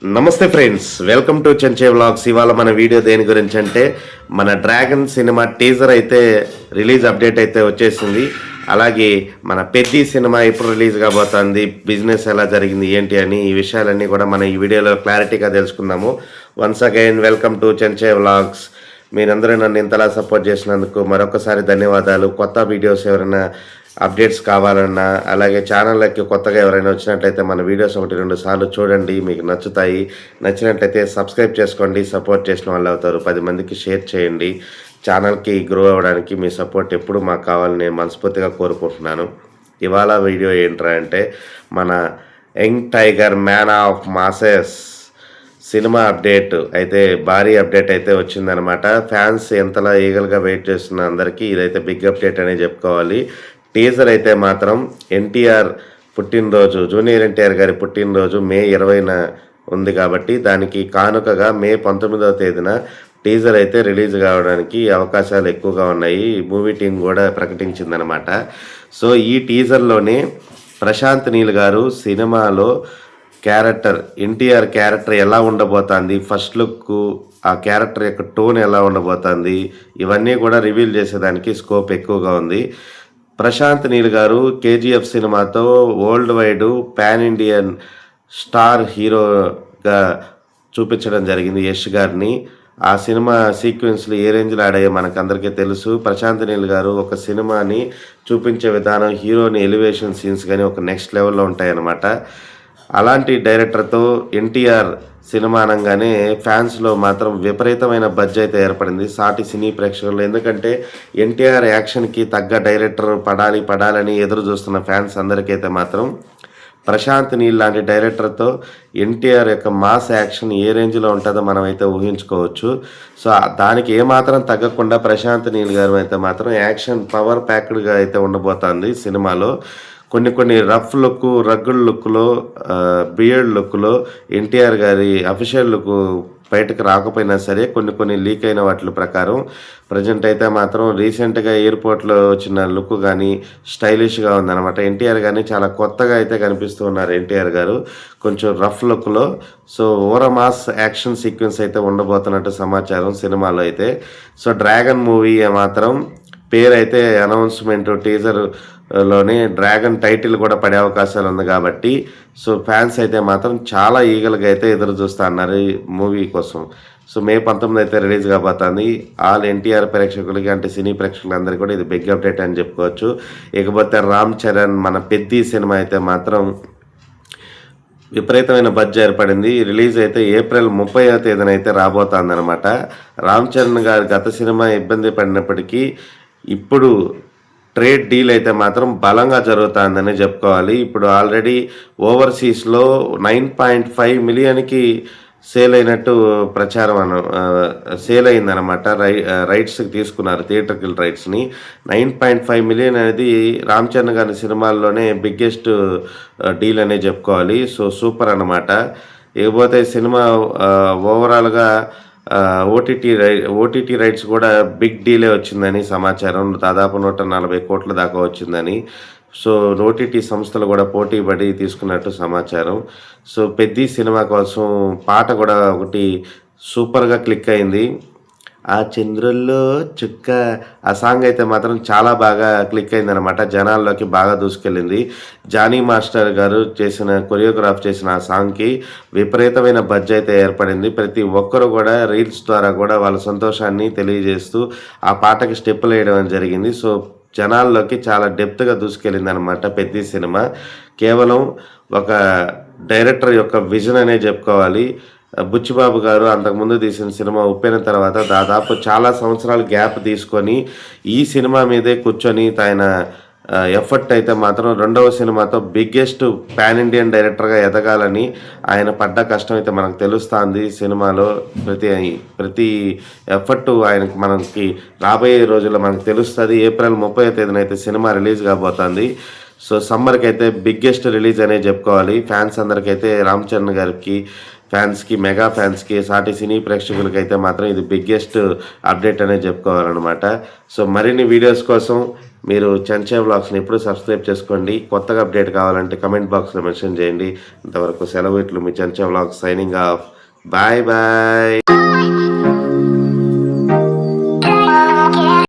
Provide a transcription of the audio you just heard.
నమస్తే friends, welcome to చెంచే vlogs. ఇవాళ మన వీడియో దేని గురించి అంటే మన డ్రాగన్ సినిమా టీజర్ అయితే రిలీజ్ అప్డేట్ అయితే వచ్చేసింది. అలాగే మన పెద్ది సినిమా ఎప్పుడు రిలీజ్ కాబోతుంది, బిజినెస్ ఎలా జరిగింది ఏంటి అని ఈ విషయాలన్నీ కూడా మనం ఈ వీడియోలో క్లారిటీగా తెలుసుకుందాము. Once again welcome to చెంచే vlogs. మీరందరూ నన్ను ఇంతలా సపోర్ట్ చేసినందుకు మరొకసారి ధన్యవాదాలు. కొత్త వీడియోస్ ఎవరైనా అప్డేట్స్ కావాలన్నా, అలాగే ఛానల్లోకి కొత్తగా ఎవరైనా వచ్చినట్లయితే మన వీడియోస్ 1-2 సార్లు చూడండి, మీకు నచ్చుతాయి. నచ్చినట్లయితే సబ్స్క్రైబ్ చేసుకోండి, సపోర్ట్ చేసిన వాళ్ళు అవుతారు. 10 మందికి షేర్ చేయండి. ఛానల్కి గ్రో అవ్వడానికి మీ సపోర్ట్ ఎప్పుడు మాకు కావాలని నేను మనస్ఫూర్తిగా కోరుకుంటున్నాను. ఇవాళ వీడియో ఏంట్రా అంటే మన young tiger man of masses cinema update అయితే భారీ అప్డేట్ అయితే వచ్చిందనమాట. ఫ్యాన్స్ ఎంతలా ఈగల్గా వెయిట్ చేస్తున్న అందరికీ ఇదైతే బిగ్ అప్డేట్ అనే చెప్పుకోవాలి. టీజర్ అయితే మాత్రం ఎన్టీఆర్ పుట్టినరోజు, జూనియర్ ఎన్టీఆర్ గారి పుట్టినరోజు మే 20న ఉంది కాబట్టి దానికి కానుకగా మే 19వ తేదీన టీజర్ అయితే రిలీజ్ కావడానికి అవకాశాలు ఎక్కువగా ఉన్నాయి. మూవీ టీం కూడా ప్రకటించిందనమాట. సో ఈ టీజర్లోనే ప్రశాంత్ నీల్ గారు సినిమాలో క్యారెక్టర్, ఎన్టీఆర్ క్యారెక్టర్ ఎలా ఉండబోతుంది, ఫస్ట్ లుక్, ఆ క్యారెక్టర్ యొక్క టోన్ ఎలా ఉండబోతుంది, ఇవన్నీ కూడా రివీల్ చేసేదానికి స్కోప్ ఎక్కువగా ఉంది. ప్రశాంత్ నీల్ గారు కేజీఎఫ్ సినిమాతో world wide pan Indian star హీరోగా చూపించడం జరిగింది యష్ గారిని. ఆ సినిమా సీక్వెన్స్లు ఏ రేంజ్లో ఆడాయో మనకందరికీ తెలుసు. ప్రశాంత్ నీల్ గారు ఒక సినిమాని చూపించే విధానం, హీరోని ఎలివేషన్ సీన్స్ కానీ ఒక నెక్స్ట్ లెవెల్లో ఉంటాయన్నమాట. అలాంటి డైరెక్టర్తో ఎన్టీఆర్ సినిమా అనగానే ఫ్యాన్స్లో మాత్రం విపరీతమైన బజ్ అయితే ఏర్పడింది సాటి సినీ ప్రేక్షకులు. ఎందుకంటే ఎన్టీఆర్ యాక్షన్కి తగ్గ డైరెక్టర్ పడాలని ఎదురు చూస్తున్న ఫ్యాన్స్ అందరికైతే మాత్రం ప్రశాంత్ నీల్ లాంటి డైరెక్టర్తో ఎన్టీఆర్ యొక్క మాస్ యాక్షన్ ఏ రేంజ్లో ఉంటుందో మనం అయితే ఊహించుకోవచ్చు. సో దానికి ఏమాత్రం తగ్గకుండా ప్రశాంత్ నీల్ గారు అయితే మాత్రం యాక్షన్ పవర్ ప్యాక్డ్గా అయితే ఉండబోతోంది సినిమాలో. కొన్ని రఫ్ లుక్, రగ్గుడ్ లుక్లో, బియర్డ్ లుక్లో ఎన్టీఆర్ గారి అఫీషియల్ లుక్ బయటకు రాకపోయినా సరే కొన్ని లీక్ అయిన వాటి ప్రకారం ప్రజెంట్ అయితే మాత్రం రీసెంట్గా ఎయిర్పోర్ట్లో వచ్చిన లుక్ కానీ స్టైలిష్గా ఉందన్నమాట. ఎన్టీఆర్ గారిని చాలా కొత్తగా అయితే కనిపిస్తూ ఉన్నారు ఎన్టీఆర్ గారు, కొంచెం రఫ్ లుక్లో. సో మాస్ యాక్షన్ సీక్వెన్స్ అయితే ఉండబోతున్నట్టు సమాచారం సినిమాలో అయితే. సో డ్రాగన్ మూవీ మాత్రం పేరు అయితే అనౌన్స్మెంట్ టీజర్లోనే డ్రాగన్ టైటిల్ కూడా పడే అవకాశాలు ఉంది కాబట్టి సో ఫ్యాన్స్ అయితే మాత్రం చాలా ఈగలుగా అయితే ఎదురు చూస్తూ ఉన్నారు ఈ మూవీ కోసం. సో మే 19 అయితే రిలీజ్ కాబోతుంది. ఆల్ ఎన్టీఆర్ ప్రేక్షకులకి, అంటే సినీ ప్రేక్షకులందరికీ కూడా ఇది బిగ్ అప్డేట్ అని చెప్పుకోవచ్చు. ఇకపోతే రామ్ చరణ్ మన పెద్ది సినిమా అయితే మాత్రం విపరీతమైన బడ్జ్ ఏర్పడింది. రిలీజ్ అయితే ఏప్రిల్ 30వ తేదీన అయితే రాబోతుంది అనమాట. రామ్ చరణ్ గారి గత సినిమా ఇబ్బంది పడినప్పటికీ ఇప్పుడు ట్రేడ్ డీల్ అయితే మాత్రం బలంగా జరుగుతుందని చెప్పుకోవాలి. ఇప్పుడు ఆల్రెడీ ఓవర్సీస్లో 9.5 మిలియన్కి సేల్ అయినట్టు ప్రచారం సేల్ అయిందనమాట. రైట్స్కి తీసుకున్నారు, థియేటర్కిల్ రైట్స్ని. 9.5 మిలియన్ అనేది రామ్ చరణ్ గారి సినిమాల్లోనే బిగ్గెస్ట్ డీల్ అనే చెప్పుకోవాలి. సో సూపర్ అనమాట. ఇకపోతే సినిమా ఓవరాల్గా ఓటీటీ రైట్స్ కూడా బిగ్ డీలే వచ్చిందని సమాచారం. దాదాపు 140 కోట్ల దాకా వచ్చిందని. సో ఓటీటీ సంస్థలు కూడా పోటీ పడి తీసుకున్నట్టు సమాచారం. సో పెద్ది సినిమా కోసం పాట కూడా ఒకటి సూపర్గా క్లిక్ అయింది. ఆ చంద్రుల్లో చుక్క, ఆ సాంగ్ అయితే మాత్రం చాలా బాగా క్లిక్ అయిందనమాట, జనాల్లోకి బాగా దూసుకెళ్ళింది. జానీ మాస్టర్ గారు కొరియోగ్రాఫ్ చేసిన ఆ సాంగ్కి విపరీతమైన బడ్జ్ అయితే ఏర్పడింది. ప్రతి ఒక్కరు కూడా రీల్స్ ద్వారా కూడా వాళ్ళ సంతోషాన్ని తెలియజేస్తూ ఆ పాటకి స్టెప్పులు వేయడం జరిగింది. సో జనాల్లోకి చాలా డెప్త్గా దూసుకెళ్ళింది అనమాట పెద్ది సినిమా. కేవలం ఒక డైరెక్టర్ యొక్క విజన్ అనే చెప్పుకోవాలి. బుచ్చిబాబు గారు అంతకుముందు తీసిన సినిమా ఉప్పెన తర్వాత దాదాపు చాలా సంవత్సరాలు గ్యాప్ తీసుకొని ఈ సినిమా మీదే కూర్చొని ఆయన ఎఫర్ట్ అయితే మాత్రం రెండవ సినిమాతో బిగ్గెస్ట్ పాన్ ఇండియన్ డైరెక్టర్గా ఎదగాలని ఆయన పడ్డ కష్టం అయితే మనకు తెలుస్తుంది. సినిమాలో ప్రతి ఎఫర్ట్ ఆయనకి మనకి రాబోయే రోజుల్లో మనకు తెలుస్తుంది. ఏప్రిల్ 30వ తేదీన అయితే సినిమా రిలీజ్ కాబోతుంది. సో సమ్మర్కి అయితే బిగ్గెస్ట్ రిలీజ్ అనే చెప్పుకోవాలి. ఫ్యాన్స్ అందరికైతే రామ్ చరణ్ గారికి ఫ్యాన్స్కి, మెగా ఫ్యాన్స్కి, సాటి సినీ ప్రేక్షకులకి అయితే మాత్రం ఇది బిగ్గెస్ట్ అప్డేట్ అనేది చెప్పుకోవాలన్నమాట. సో మరిన్ని వీడియోస్ కోసం మీరు చెంచే వ్లాగ్స్ని ఎప్పుడు సబ్స్క్రైబ్ చేసుకోండి. కొత్తగా అప్డేట్ కావాలంటే కమెంట్ బాక్స్లో మెన్షన్ చేయండి. ఇంతవరకు సెలవు. ఇట్లు మీ చెంచే vlogs signing off. Bye bye.